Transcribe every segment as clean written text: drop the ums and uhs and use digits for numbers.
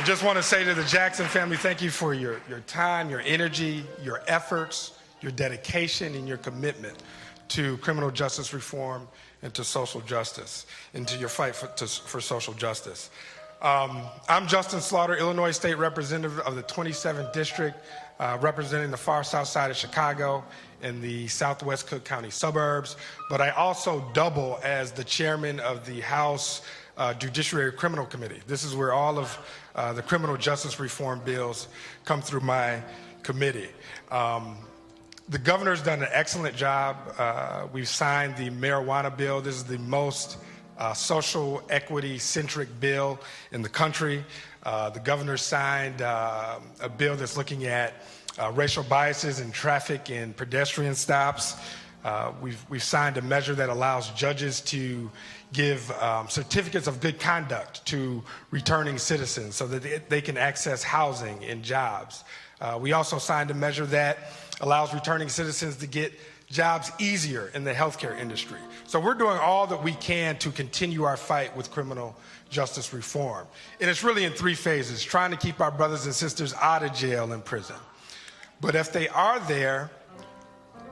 I just want to say to the Jackson family, thank you for your time, your energy, your efforts, your dedication, and your commitment to criminal justice reform and to social justice, and to your fight for social justice. I'm Justin Slaughter, Illinois State Representative of the 27th District, representing the far south side of Chicago and the southwest Cook County suburbs. But I also double as the chairman of the House Judiciary Criminal Committee. This is where all of the criminal justice reform bills come through my committee. The governor's done an excellent job. We've signed the marijuana bill. This is the most social equity-centric bill in the country. The governor signed a bill that's looking at racial biases in traffic and pedestrian stops. We've signed a measure that allows judges to give certificates of good conduct to returning citizens so that they can access housing and jobs. We also signed a measure that allows returning citizens to get jobs easier in the healthcare industry. So we're doing all that we can to continue our fight with criminal justice reform. And it's really in three phases: trying to keep our brothers and sisters out of jail and prison. But if they are there,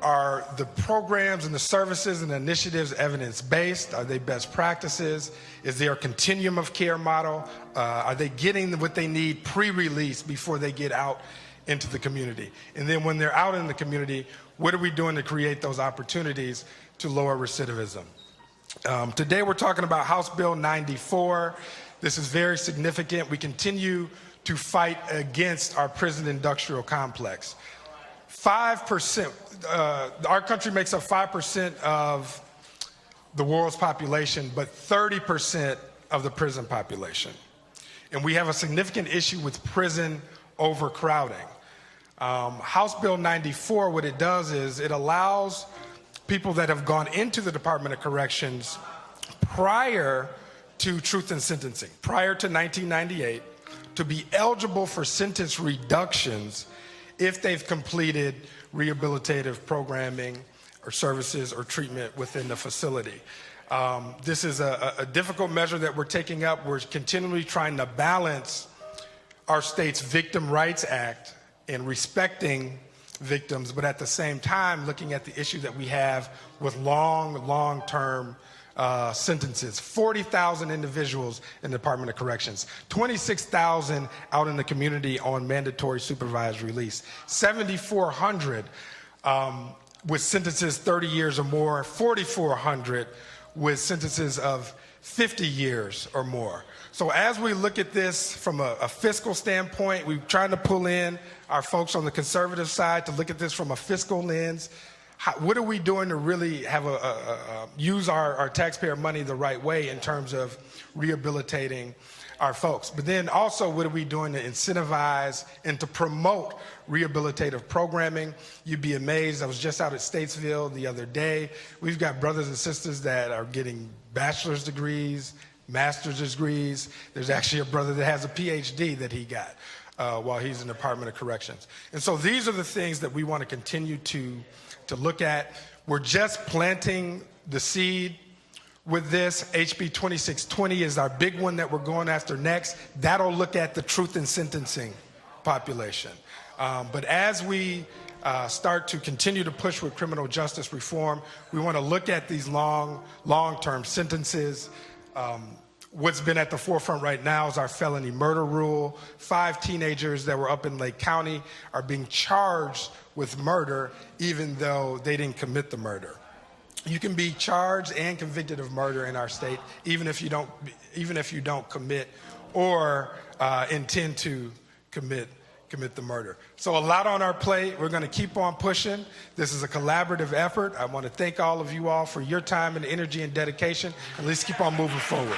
are the programs and the services and the initiatives evidence-based? Are they best practices? Is there a continuum of care model? Are they getting what they need pre-release before they get out into the community? And then when they're out in the community, what are we doing to create those opportunities to lower recidivism? Today we're talking about House Bill 94. This is very significant. We continue to fight against our prison industrial complex. 5%, our country makes up 5% of the world's population, but 30% of the prison population. And we have a significant issue with prison overcrowding. House Bill 94, what it does is it allows people that have gone into the Department of Corrections prior to truth in sentencing, prior to 1998, to be eligible for sentence reductions if they've completed rehabilitative programming or services or treatment within the facility. This is a difficult measure that we're taking up. We're continually trying to balance our state's Victim Rights Act and respecting victims, but at the same time looking at the issue that we have with long-term sentences. 40,000 individuals in the Department of Corrections, 26,000 out in the community on mandatory supervised release, 7,400 with sentences 30 years or more, 4,400 with sentences of 50 years or more. So as we look at this from a fiscal standpoint, we're trying to pull in our folks on the conservative side to look at this from a fiscal lens. What are we doing to really have use our taxpayer money the right way in terms of rehabilitating our folks? But then also, what are we doing to incentivize and to promote rehabilitative programming? You'd be amazed. I was just out at Statesville the other day. We've got brothers and sisters that are getting bachelor's degrees, master's degrees. There's actually a brother that has a PhD that he got while he's in the Department of Corrections. And so these are the things that we want to continue to look at. We're just planting the seed with this. HB 2620 is our big one that we're going after next. That'll look at the truth in sentencing population. But as we start to continue to push with criminal justice reform, we want to look at these long-term sentences. What's been at the forefront right now is our felony murder rule. 5 teenagers that were up in Lake County are being charged with murder even though they didn't commit the murder. You can be charged and convicted of murder in our state even if you don't commit or intend to commit the murder. So a lot on our plate. We're going to keep on pushing. This is a collaborative effort. I want to thank all of you all for your time and energy and dedication, and let's keep on moving forward.